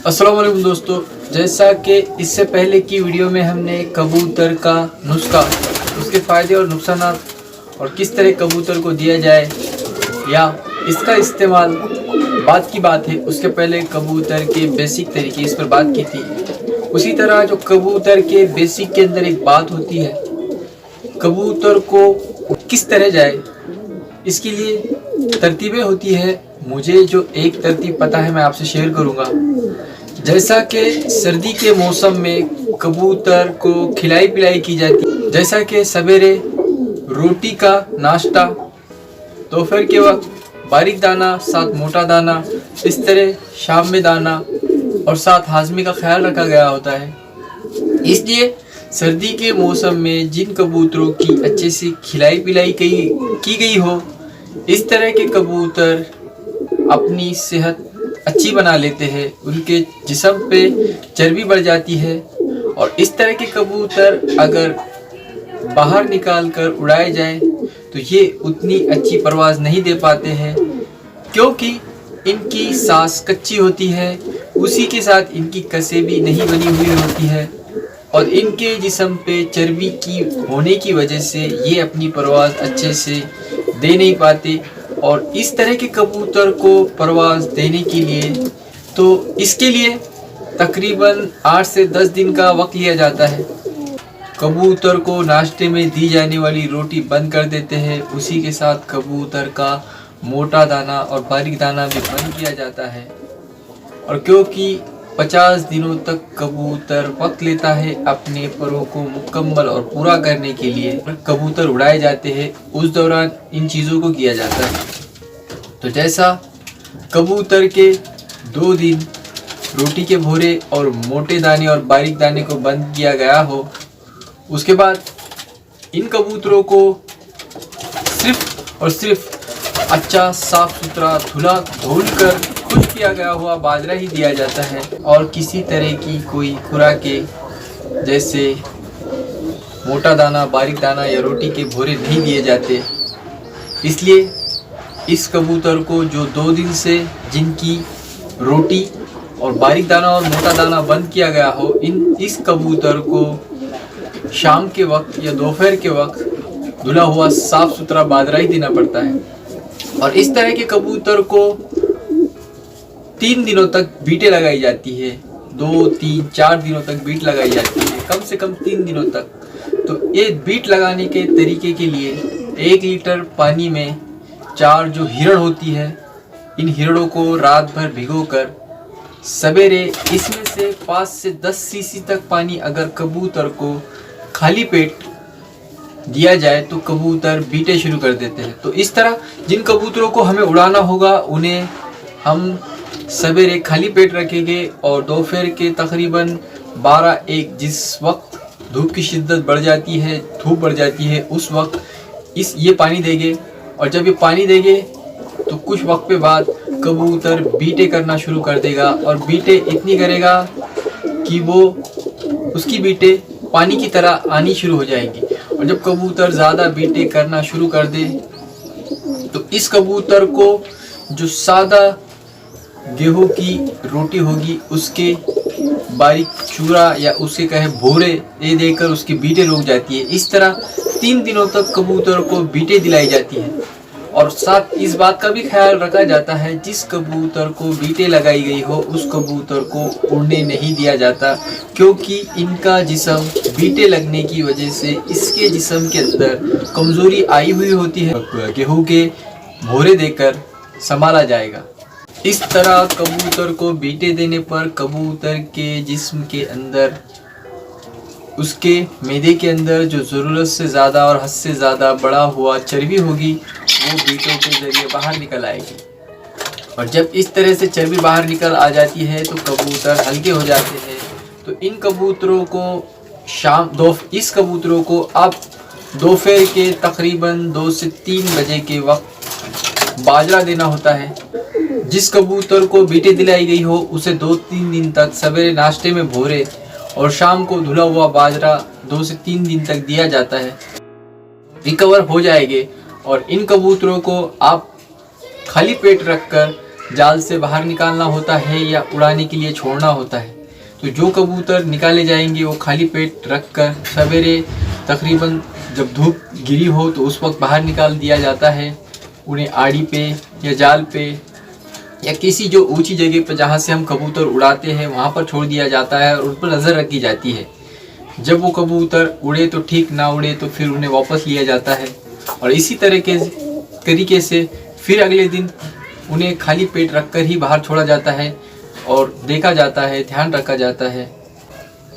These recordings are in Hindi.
अस्सलाम वालेकुम दोस्तों, जैसा कि इससे पहले की वीडियो में हमने कबूतर का नुस्खा, उसके फ़ायदे और नुकसान और किस तरह कबूतर को दिया जाए या इसका इस्तेमाल बात की बात है, उसके पहले कबूतर के बेसिक तरीके इस पर बात की थी। उसी तरह जो कबूतर के बेसिक के अंदर एक बात होती है, कबूतर को किस तरह जाए इसके लिए तरतीबें होती है। मुझे जो एक तरतीब पता है मैं आपसे शेयर करूँगा। जैसा कि सर्दी के मौसम में कबूतर को खिलाई पिलाई की जाती है, जैसा कि सवेरे रोटी का नाश्ता, दोपहर के वक्त बारीक दाना साथ मोटा दाना, इस तरह शाम में दाना और साथ हाजमे का ख्याल रखा गया होता है। इसलिए सर्दी के मौसम में जिन कबूतरों की अच्छे से खिलाई पिलाई की गई हो, इस तरह के कबूतर अपनी सेहत अच्छी बना लेते हैं, उनके जिस्म पे चर्बी बढ़ जाती है। और इस तरह के कबूतर अगर बाहर निकाल कर उड़ाए जाए तो ये उतनी अच्छी परवाज़ नहीं दे पाते हैं, क्योंकि इनकी सांस कच्ची होती है, उसी के साथ इनकी कसें भी नहीं बनी हुई होती है और इनके जिस्म पे चर्बी की होने की वजह से ये अपनी परवाज़ अच्छे से दे नहीं पाते। और इस तरह के कबूतर को परवाज़ देने के लिए तो इसके लिए तकरीबन 8 से 10 दिन का वक्त लिया जाता है। कबूतर को नाश्ते में दी जाने वाली रोटी बंद कर देते हैं, उसी के साथ कबूतर का मोटा दाना और बारीक दाना भी बंद किया जाता है। और क्योंकि 50 दिनों तक कबूतर वक्त लेता है अपने परों को मुकम्मल और पूरा करने के लिए, कबूतर उड़ाए जाते हैं, उस दौरान इन चीज़ों को किया जाता है। तो जैसा कबूतर के 2 दिन रोटी के भोरे और मोटे दाने और बारीक दाने को बंद किया गया हो, उसके बाद इन कबूतरों को सिर्फ और सिर्फ अच्छा साफ सुथरा धुल कर खुश किया गया हुआ बाजरा ही दिया जाता है और किसी तरह की कोई खुराकें जैसे मोटा दाना, बारीक दाना या रोटी के भोरे नहीं दिए जाते। इसलिए इस कबूतर को जो 2 दिन से जिनकी रोटी और बारीक दाना और मोटा दाना बंद किया गया हो, इस कबूतर को शाम के वक्त या दोपहर के वक्त धुला हुआ साफ सुथरा बाजरा ही देना पड़ता है। और इस तरह के कबूतर को 3 दिनों तक बीटें लगाई जाती है, 2, 3, 4 दिनों तक बीट लगाई जाती है, कम से कम 3 दिनों तक। तो ये बीट लगाने के तरीके के लिए 1 लीटर पानी में 4 जो हिरण होती है, इन हिरणों को रात भर भिगोकर सवेरे इसमें से 5 से 10 सीसी तक पानी अगर कबूतर को खाली पेट दिया जाए तो कबूतर बीटे शुरू कर देते हैं। तो इस तरह जिन कबूतरों को हमें उड़ाना होगा उन्हें हम सवेरे खाली पेट रखेंगे और दोपहर के तकरीबन 12-1 जिस वक्त धूप की शिद्दत बढ़ जाती है, धूप बढ़ जाती है, उस वक्त ये पानी देंगे। और जब ये पानी देंगे तो कुछ वक्त पे बाद कबूतर बीटे करना शुरू कर देगा और बीटे इतनी करेगा कि वो उसकी बीटे पानी की तरह आनी शुरू हो जाएगी। और जब कबूतर ज़्यादा बीटे करना शुरू कर दे तो इस कबूतर को जो सादा गेहूं की रोटी होगी उसके बारीक चूरा या उसे कहे भोरे ये देकर उसकी बीटें रुक जाती है। इस तरह 3 दिनों तक कबूतर को बीटें दिलाई जाती हैं। और साथ इस बात का भी ख्याल रखा जाता है जिस कबूतर को बीटें लगाई गई हो उस कबूतर को उड़ने नहीं दिया जाता, क्योंकि इनका जिस्म बीटें लगने की वजह से इसके जिस्म के अंदर कमज़ोरी आई हुई होती है, गेहूं के भोरे देकर संभाला जाएगा। इस तरह कबूतर को बीटे देने पर कबूतर के जिस्म के अंदर, उसके मैदे के अंदर जो ज़रूरत से ज़्यादा और हद से ज़्यादा बढ़ा हुआ चर्बी होगी वो बीटों के ज़रिए बाहर निकल आएगी। और जब इस तरह से चर्बी बाहर निकल आ जाती है तो कबूतर हल्के हो जाते हैं। तो इन कबूतरों को इस कबूतरों को आप दोपहर के तकरीबन 2 से 3 बजे के वक्त बाजरा देना होता है। जिस कबूतर को बीटे दिलाई गई हो उसे 2-3 दिन तक सवेरे नाश्ते में भोरे और शाम को धुला हुआ बाजरा 2 से 3 दिन तक दिया जाता है, रिकवर हो जाएंगे। और इन कबूतरों को आप खाली पेट रखकर जाल से बाहर निकालना होता है या उड़ाने के लिए छोड़ना होता है। तो जो कबूतर निकाले जाएंगे वो खाली पेट रख कर सवेरे तकरीबन जब धूप गिरी हो तो उस वक्त बाहर निकाल दिया जाता है। उन्हें आड़ी पे या जाल पे या किसी जो ऊंची जगह पर जहाँ से हम कबूतर उड़ाते हैं वहाँ पर छोड़ दिया जाता है और उन पर नज़र रखी जाती है। जब वो कबूतर उड़े तो ठीक, ना उड़े तो फिर उन्हें वापस लिया जाता है। और इसी तरीके से फिर अगले दिन उन्हें खाली पेट रखकर ही बाहर छोड़ा जाता है और देखा जाता है, ध्यान रखा जाता है।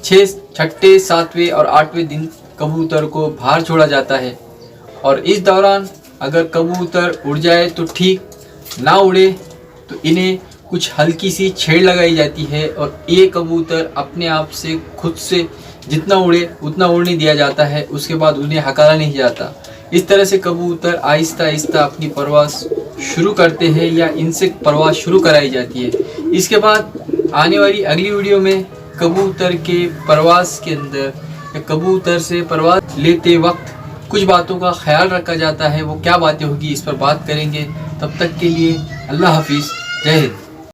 6ठे, 7वें और 8वें दिन कबूतर को बाहर छोड़ा जाता है और इस दौरान अगर कबूतर उड़ जाए तो ठीक, ना उड़े तो इन्हें कुछ हल्की सी छेड़ लगाई जाती है और ये कबूतर अपने आप से खुद से जितना उड़े उतना उड़ने दिया जाता है। उसके बाद उन्हें हकारा नहीं जाता। इस तरह से कबूतर आहिस्ता आहिस्ता अपनी परवास शुरू करते हैं या इनसे परवास शुरू कराई जाती है। इसके बाद आने वाली अगली वीडियो में कबूतर के परवास के अंदर या कबूतर से परवास लेते वक्त कुछ बातों का ख्याल रखा जाता है, वो क्या बातें होगी इस पर बात करेंगे। तब तक के लिए अल्लाह हाफिज़, जय हिंद।